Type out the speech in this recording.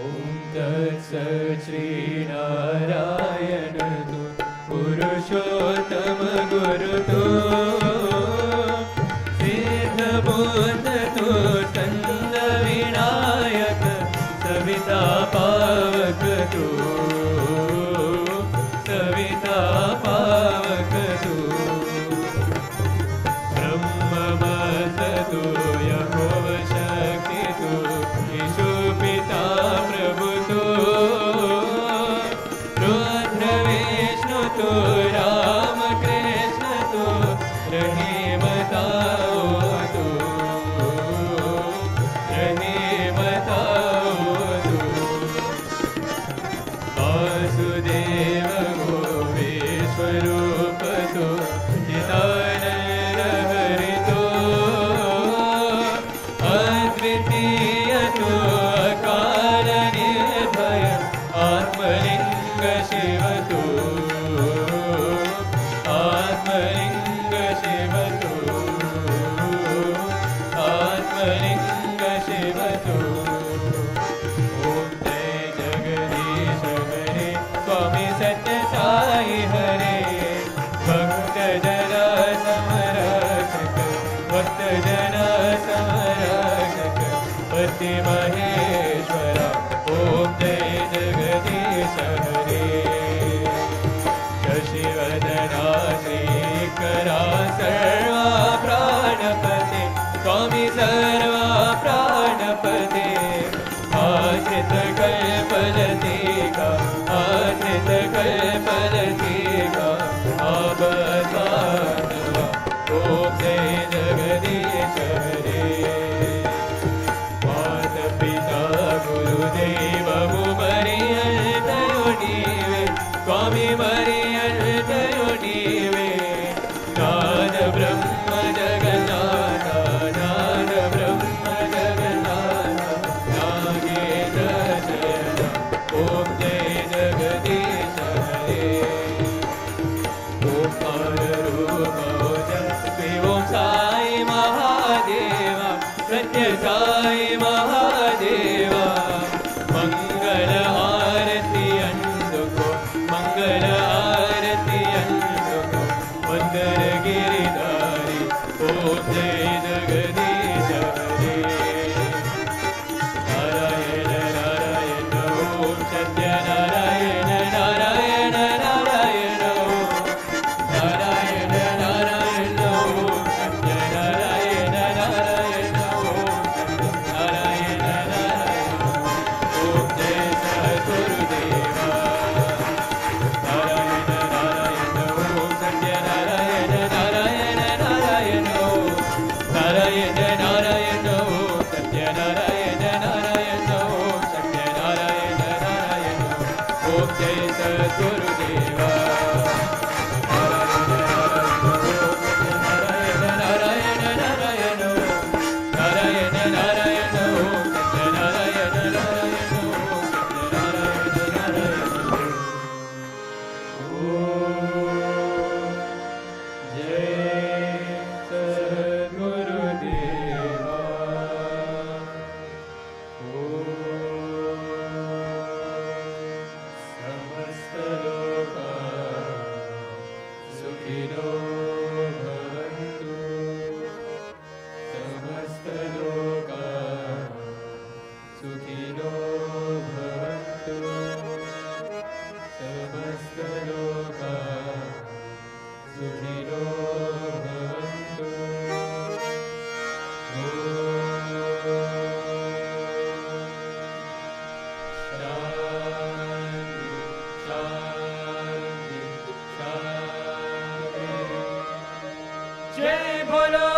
ओम तत्सत् श्रीनारायण तु पुरुषोत्तम गुरु तु सिद्धबुद्ध तु स्कंद विनायक सविता पावक तु सविता पावक तु ब्रह्ममत तु यहोव शक्ति तु यीशु पिता प्रभु तु रुद्र विष्णु तु राम कृष्ण तु रहीमताओ तु रहीमताओ तु वासुदेव गो विश्वरूप तु चिदानंद हरि तु अद्वितीय तु अकाल निर्भय आत्मलिंग शिव तु आत्मलिंग शिव तु आत्मलिंग शिव तु ओम जय जगदीश हरे स्वामी सत्य साई हरे भक्त जना समरक्षक भक्त जना समरक्षक पति महेश्वरा ओम जय जगदीश हरे शशिवदना श्रीकरा सर्वा प्राणपते स्वामी सर्वा प्राणपते आश्रित कल्पलतिका आश्रित कल्पलतिका आबसानवा ओम जय जगदीश हरे मात पिता गुरुदेव मरियल तयो नीवे स्वामी मरियल तयो नीवे नाद ब्रह्म जगन्नाथ नाद ब्रह्म जगन्नाथ नागेन्द्र शयन ओम जय जगदीश हरे ओंकार रूप जय ओम साई महादेवा सत्य साई महादेवा मंगल आरती अंधको मंगल आरती अंधको मंदर गिरिधारी ओम जय जगदीश हरे नारायण नारायण ओम सत्य नारायण नारायण नारायण ओम नारायण नारायण ओम सत्य नारायण नारायण ओम सत्य नारायण नारायण ओम जय सद्गुरुदेवा नारायण नारायण ओम सत्य नारायण नारायण नारायण ओम नारायण नारायण ओम सत्य नारायण नारायण ओम सत्य नारायण नारायण ओम जय सद्गुरुदेवा नारायण नारायण नारायण नारायण ओम सत्य नारायण नारायण ओम सत्य नारायण नारायण ओम जय सद्गुरुदेवा समस्त लोका सुखिनो भवन्तु समस्त लोका सुखिनो भवन्तु समस्त लोका सुखिनो भवन्तु शांति शांति शांति जय बोलो